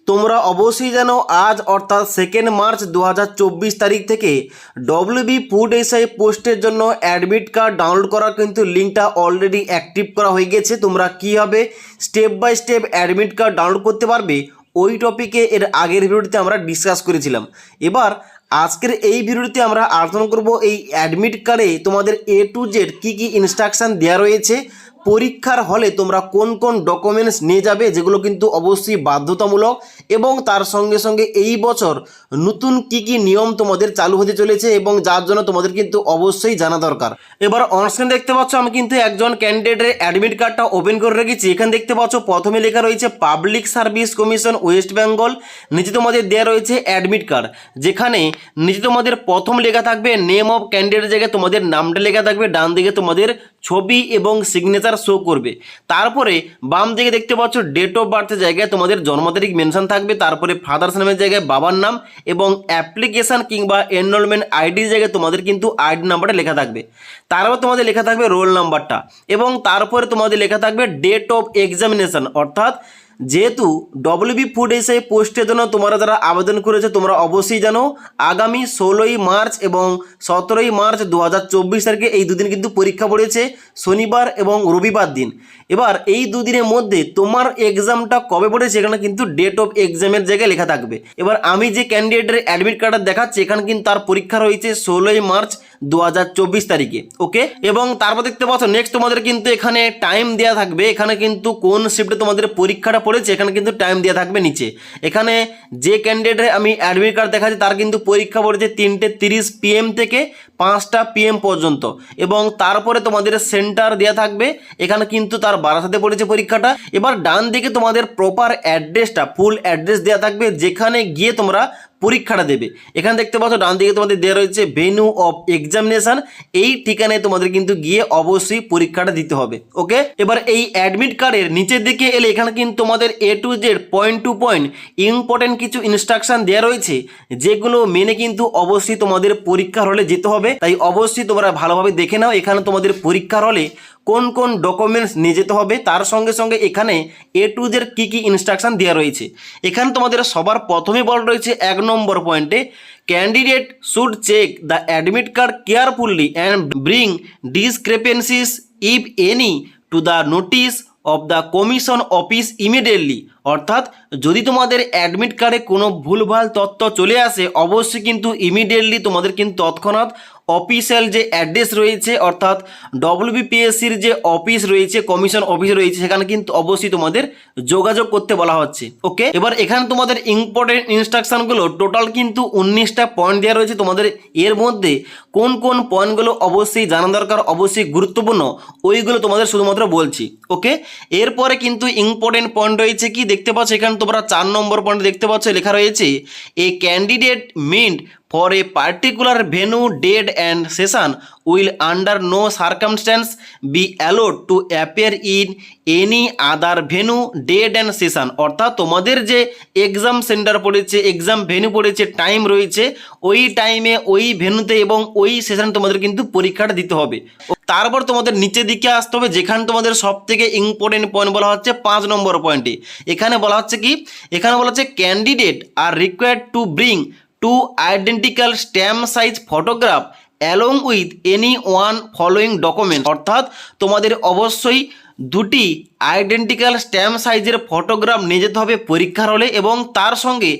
তোমরা অবশ্যই জানো আজ অর্থাৎ 2 মার্চ 2024 তারিখ থেকে ডব্লিউবি ফুড এসআই পোস্টের জন্য অ্যাডমিট কার্ড ডাউনলোড করার কিন্তু লিঙ্কটা অলরেডি অ্যাক্টিভ করা হয়ে গেছে। তোমরা কীভাবে step by step admit card download করতে পারবে ওই টপিকে এর আগের ভিডিওটিতে আমরা ডিসকাস করেছিলাম। এবার আজকের এই ভিডিওটিতে আমরা আলোচনা করব এই অ্যাডমিট কার্ডে তোমাদের A to Z কী কী ইনস্ট্রাকশান দেওয়া রয়েছে, পরীক্ষার হলে তোমরা কোন কোন ডকুমেন্টস নিয়ে যাবে যেগুলো কিন্তু অবশ্যই বাধ্যতামূলক, এবং তার সঙ্গে সঙ্গে এই বছর নতুন কি কি নিয়ম তোমাদের চালু হতে চলেছে এবং যার জন্য তোমাদের কিন্তু অবশ্যই জানা দরকার। এবার অনস্ক্রিন দেখতে পাচ্ছ আমি কিন্তু একজন ক্যান্ডিডেটের অ্যাডমিট কার্ডটা ওপেন করে রেখেছি। এখানে দেখতে পাচ্ছ প্রথমে লেখা রয়েছে public service commission West Bengal, নিচে তোমাদের দেওয়া রয়েছে অ্যাডমিট কার্ড, যেখানে নিচে তোমাদের প্রথম লেখা থাকবে নেম অফ ক্যান্ডিডেটের জায়গায় তোমাদের নামটা লেখা থাকবে, ডান দিকে তোমাদের ছবি এবং সিগনেচার শো করবে। তারপরে বাম দিকে দেখতে পাচ্ছ ডেট অফ বার্থের জায়গায় তোমাদের জন্ম তারিখ মেনশন থাকবে, তারপরে ফাদার্স নামের জায়গায় বাবার নাম এবং অ্যাপ্লিকেশান কিংবা এনরোলমেন্ট আইডির জায়গায় তোমাদের কিন্তু আইডি নাম্বারটা লেখা থাকবে। তারপর তোমাদের লেখা থাকবে রোল নাম্বারটা এবং তারপরে তোমাদের লেখা থাকবে ডেট অফ এক্সামিনেশন। অর্থাৎ যেহেতু ডব্লিউবি ফুড এসআই পোস্টের জন্য তোমরা যারা আবেদন করেছে তোমরা অবশ্যই জানো আগামী 16ই মার্চ এবং 17ই মার্চ 2024 তারিখে এই দুদিন কিন্তু পরীক্ষা পড়েছে, শনিবার এবং রবিবার দিন। এবার এই দুদিনের মধ্যে তোমার এক্সামটা কবে পড়েছে এখানে কিন্তু ডেট অফ এক্সামের জায়গায় লেখা থাকবে। এবার আমি যে ক্যান্ডিডেটের অ্যাডমিট কার্ডটা দেখাচ্ছি এখানে কিন্তু তার পরীক্ষা রয়েছে 16ই মার্চ 2024 তারিখে, ওকে। এবং তারপর দেখতে পাচ্ছ নেক্সট তোমাদের কিন্তু এখানে টাইম দেওয়া থাকবে, এখানে কিন্তু কোন শিফটে তোমাদের পরীক্ষাটা পড়েছে এখানে কিন্তু টাইম দেওয়া থাকবে নিচে। এখানে যে ক্যান্ডিডেটের আমি অ্যাডমিট কার্ড দেখাচ্ছি তার কিন্তু পরীক্ষা পড়েছে 3:30 PM থেকে 5টা PM পর্যন্ত, এবং তারপরে তোমাদের সেন্টার দেওয়া থাকবে, এখানে কিন্তু তার বারাসাতে পড়েছে পরীক্ষাটা। এবার ডান দিকে তোমাদের প্রপার অ্যাড্রেসটা ফুল অ্যাড্রেস দেওয়া থাকবে যেখানে গিয়ে তোমরা পরীক্ষাটা দেবে। এখানে দেখতে পাচ্ছ ডান দিকে তোমাদের দেওয়া রয়েছে ভেন্যু অফ এক্সামিনেশন, এই ঠিকানায় তোমাদের কিন্তু গিয়ে অবশ্যই পরীক্ষাটা দিতে হবে, ওকে। এবার এই অ্যাডমিট কার্ডের নিচের দিকে এলে এখানে কিন্তু তোমাদের A to Z point to point important কিছু ইনস্ট্রাকশন দেওয়া রয়েছে যেগুলো মেনে কিন্তু অবশ্যই তোমাদের পরীক্ষার হলে যেতে হবে। তাই অবশ্যই তোমরা ভালোভাবে দেখে নাও এখানে তোমাদের পরীক্ষার হলে কোন কোন ডকুমেন্টস নিয়ে যেতে হবে, তার সঙ্গে সঙ্গে এখানে A to Z কী কী ইনস্ট্রাকশন দেওয়া রয়েছে। এখানে তোমাদের সবার প্রথমে বলা রয়েছে 1 নম্বর পয়েন্টে candidate should check the admit card carefully and bring discrepancies if any to the notice of the commission office immediately. অর্থাৎ যদি তোমাদের অ্যাডমিট কার্ডে কোনো ভুলভাল তথ্য চলে আসে অবশ্যই কিন্তু ইমিডিয়েটলি তোমাদের কিন্তু তৎক্ষণাৎ অফিসিয়াল যে অ্যাড্রেস রয়েছে অর্থাৎ ডব্লিউবিপিএসসির যে অফিস রয়েছে কমিশন অফিস রয়েছে সেখানে কিন্তু অবশ্যই তোমাদের যোগাযোগ করতে বলা হচ্ছে, ওকে। এবার এখানে তোমাদের ইম্পর্টেন্ট ইনস্ট্রাকশনগুলো টোটাল কিন্তু 19টা পয়েন্ট দেওয়া রয়েছে। তোমাদের এর মধ্যে কোন কোন পয়েন্টগুলো অবশ্যই জানা দরকার, অবশ্যই গুরুত্বপূর্ণ ওইগুলো তোমাদের শুধুমাত্র বলছি, ওকে। এরপরে কিন্তু ইম্পর্টেন্ট পয়েন্ট রয়েছে কি দেখতে পাচ্ছ এখানে তোমরা 4 নম্বর পয়েন্ট দেখতে পাচ্ছ লেখা রয়েছে এ candidate mint for a particular venue, date and session will under no circumstance be allowed to appear in any other venue, date and session। অর্থাৎ তোমাদের যে এক্সাম সেন্টার পড়েছে, এক্সাম ভেন্যু পড়েছে, টাইম রয়েছে, ওই টাইমে ওই ভেন্যুতে এবং ওই সেশন তোমাদের কিন্তু পরীক্ষাটা দিতে হবে। তারপর তোমাদের নিচের দিকে আসতে হবে যেখানে তোমাদের সব থেকে ইম্পর্টেন্ট পয়েন্ট বলা হচ্ছে 5 নম্বর পয়েন্টে। এখানে বলা হচ্ছে কি, এখানে বলা হচ্ছে candidate R required to bring to identical stamp size photograph along with any one following document. অর্থাৎ তোমাদের অবশ্যই দুটি আইডেন্টিক্যাল স্ট্যাম্প সাইজের ফটোগ্রাফ নিয়ে যেতে হবে পরীক্ষার হলে এবং তার সঙ্গে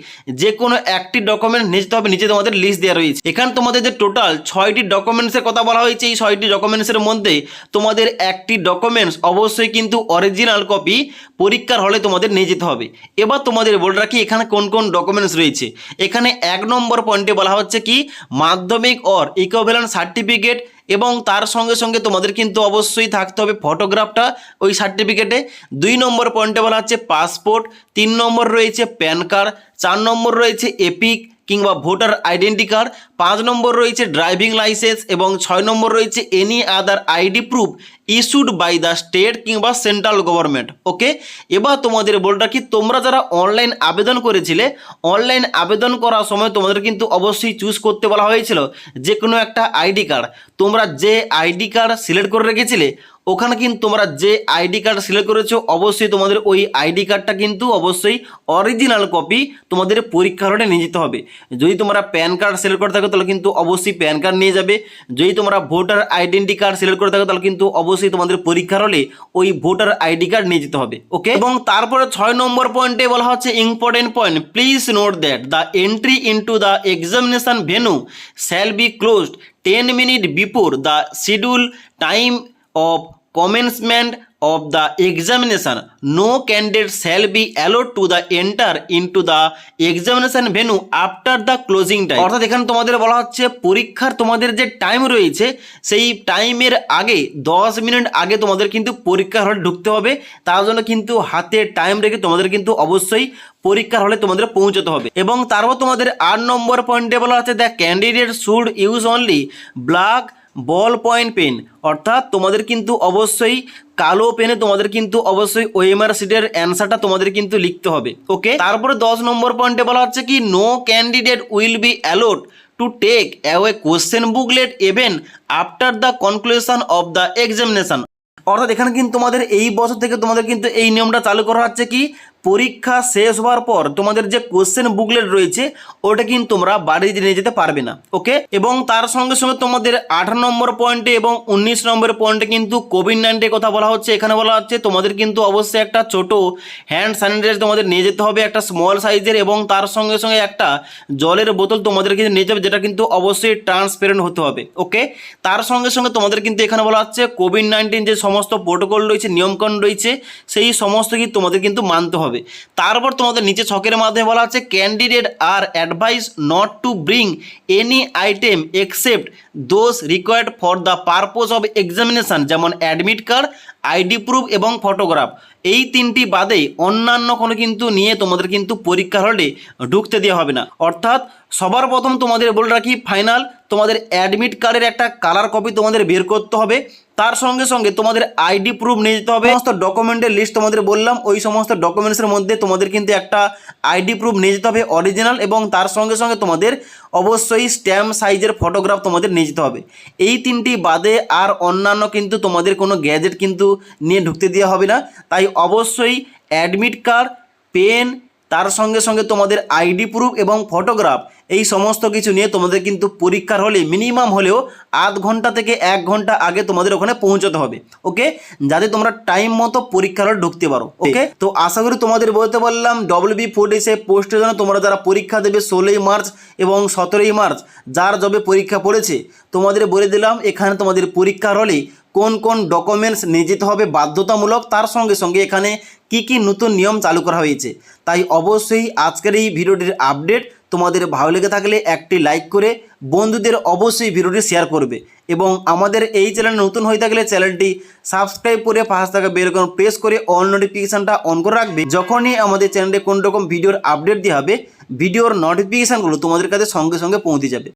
যে কোনো একটি ডকুমেন্ট নিয়ে যেতে হবে, নিচে তোমাদের লিস্ট দেওয়া রয়েছে। এখানে তোমাদের যে টোটাল 6টি ডকুমেন্টসের কথা বলা হয়েছে এই 6টি ডকুমেন্টসের মধ্যে তোমাদের একটি ডকুমেন্টস অবশ্যই কিন্তু অরিজিনাল কপি পরীক্ষার হলে তোমাদের নিয়ে যেতে হবে। এবার তোমাদের বলে রাখি এখানে কোন কোন ডকুমেন্টস রয়েছে। এখানে 1 নম্বর পয়েন্টে বলা হচ্ছে কি মাধ্যমিক অর ইকুইভ্যালেন্ট সার্টিফিকেট এবং তার সঙ্গে সঙ্গে তোমাদের কিন্তু অবশ্যই থাকতে হবে ফটোগ্রাফটা ওই সার্টিফিকেটে। 2 নম্বর পয়েন্টে বলা হচ্ছে পাসপোর্ট, 3 নম্বর রয়েছে প্যান কার্ড, 4 নম্বর রয়েছে এপিক কিংবা ভোটার আইডেন্টি কার্ড, 5 নম্বর রয়েছে ড্রাইভিং লাইসেন্স এবং 6 নম্বর রয়েছে any other ID proof issued by the state কিংবা সেন্ট্রাল গভর্নমেন্ট, ওকে। এবার তোমাদের বলে রাখি তোমরা যারা অনলাইন আবেদন করেছিলে অনলাইন আবেদন করার সময় তোমাদের কিন্তু অবশ্যই চুজ করতে বলা হয়েছিল যে কোনো একটা আইডি কার্ড। তোমরা যে আইডি কার্ড সিলেক্ট করে রেখেছিলে ওখানে কিন্তু তোমরা যে আইডি কার্ড সিলেক্ট করেছো অবশ্যই তোমাদের ওই আইডি কার্ডটা কিন্তু অবশ্যই অরিজিনাল কপি তোমাদের পরীক্ষার হলে নিয়ে যেতে হবে। যদি তোমরা প্যান কার্ড সিলেক্ট করে থাকো তাহলে কিন্তু অবশ্যই প্যান কার্ড নিয়ে যাবে। যদি তোমরা ভোটার আইডেন্টি কার্ড সিলেক্ট করে থাকো তাহলে কিন্তু অবশ্যই তোমাদের পরীক্ষার হলে ওই ভোটার আইডি কার্ড নিয়ে যেতে হবে। ওকে, এবং তারপরে 6 নম্বর পয়েন্টে বলা হচ্ছে important point, please note that the entry into the examination venue shall be closed 10 minutes before the scheduled time of commencement of the examination. No candidate shall be allowed to the enter into the examination venue after the closing time. অর্থাৎ এখানে তোমাদের বলা হচ্ছে পরীক্ষার তোমাদের যে time রয়েছে সেই টাইমের আগে 10 মিনিট আগে তোমাদের কিন্তু পরীক্ষার হলে ঢুকতে হবে। তার জন্য কিন্তু হাতে টাইম রেখে তোমাদের কিন্তু অবশ্যই পরীক্ষার হলে তোমাদের পৌঁছতে হবে। এবং তারপর তোমাদের 8 নম্বর পয়েন্টে বলা হচ্ছে the candidate should use only black ball point pen, অর্থাৎ তোমাদের কিন্তু অবশ্যই কালো পেনে তোমাদের কিন্তু অবশ্যই ওএমআর শিটের অ্যান্সারটা তোমাদের কিন্তু লিখতে হবে। ওকে, তারপরে 10 নম্বর পয়েন্টে বলা হচ্ছে কি no candidate will be allowed to take away question booklet even after the conclusion of the examination. অর্থাৎ এখানে কিন্তু তোমাদের এই বছর থেকে তোমাদের কিন্তু এই নিয়মটা চালু করা হচ্ছে কি পরীক্ষা শেষ হওয়ার পর তোমাদের যে কোশ্চেন বুকলেট রয়েছে ওটা কিন্তু তোমরা বাড়িতে নিয়ে যেতে পারবে না। ওকে, এবং তার সঙ্গে সঙ্গে তোমাদের 18 নম্বর পয়েন্টে এবং 19 নম্বর পয়েন্টে কিন্তু কোভিড-19 কথা বলা হচ্ছে। এখানে বলা হচ্ছে তোমাদের কিন্তু অবশ্যই একটা ছোট হ্যান্ড স্যানিটাইজার তোমাদের নিয়ে যেতে হবে, একটা স্মল সাইজের, এবং তার সঙ্গে সঙ্গে একটা জলের বোতল তোমাদের কিন্তু নিয়ে যাবে, যেটা কিন্তু অবশ্যই ট্রান্সপারেন্ট হতে হবে। ওকে, তার সঙ্গে সঙ্গে তোমাদের কিন্তু এখানে বলা হচ্ছে কোভিড-19 যে সমস্ত প্রোটোকল রয়েছে, নিয়মকানুন রয়েছে, সেই সমস্ত কিন্তু তোমাদের কিন্তু মানতে হবে। তারপর তোমাদের নিচে ছকের মাধ্যমে বলা আছে candidate are advise not to bring any item except those required for the purpose of examination, যেমন অ্যাডমিট কার্ড, আইডি প্রুফ এবং ফটোগ্রাফ। এই তিনটি বাদে অন্যান্য কোনো কিন্তু নিয়ে তোমাদের কিন্তু পরীক্ষার হলে ঢুকতে দেওয়া হবে না। অর্থাৎ সবার প্রথম তোমাদের বলে রাখি ফাইনাল তোমাদের অ্যাডমিট কার্ডের একটা কালার কপি তোমাদের বের করতে হবে। তার সঙ্গে সঙ্গে তোমাদের আইডি প্রুফ নিয়ে যেতে হবে। সমস্ত ডকুমেন্টের লিস্ট তোমাদের বললাম, ওই সমস্ত ডকুমেন্টসের মধ্যে তোমাদের কিন্তু একটা আইডি প্রুফ নিয়ে যেতে হবে অরিজিনাল, এবং তার সঙ্গে সঙ্গে তোমাদের অবশ্যই স্ট্যাম্প সাইজের ফটোগ্রাফ তোমাদের নিয়ে যেতে হবে। এই তিনটি বাদে আর অন্যান্য কিন্তু তোমাদের কোনো গ্যাজেট কিন্তু নিয়ে ঢুকতে দেওয়া হবে না। তাই অবশ্যই অ্যাডমিট কার্ড, পেন, তার সঙ্গে সঙ্গে তোমাদের আইডি প্রুফ এবং ফটোগ্রাফ, এই সমস্ত কিছু নিয়ে তোমাদের কিন্তু পরীক্ষার হলে মিনিমাম হলেও আধ ঘন্টা থেকে 1 ঘন্টা আগে তোমাদের ওখানে পৌঁছতে হবে। ওকে, যাতে তোমরা টাইম মতো পরীক্ষার হলে ঢুকতে পারো। ওকে, তো আশা করি তোমাদের বলতে পারলাম WB-40 পোস্টের জন্য তোমরা যারা পরীক্ষা দেবে 16 মার্চ এবং 17 মার্চ, যার যবে পরীক্ষা পড়েছে তোমাদের বলে দিলাম এখানে তোমাদের পরীক্ষার হলে কোন কোন ডকুমেন্টস নিয়ে যেতে হবে বাধ্যতামূলক, তার সঙ্গে সঙ্গে এখানে কি কি নতুন নিয়ম চালু করা হয়েছে। তাই অবশ্যই আজকের এই ভিডিওটির আপডেট তোমাদের ভালো লেগে থাকলে একটি লাইক করে বন্ধুদের অবশ্যই ভিডিওটি শেয়ার করবে, এবং আমাদের এই চ্যানেল নতুন হয়ে থাকলে চ্যানেলটি সাবস্ক্রাইব করে পাশে থাকা বেল আইকন প্রেস করে অল নোটিফিকেশানটা অন করে রাখবে। যখনই আমাদের চ্যানেলে কোন রকম ভিডিওর আপডেট দেওয়া হবে ভিডিওর নোটিফিকেশানগুলো তোমাদের কাছে সঙ্গে সঙ্গে পৌঁছে যাবে।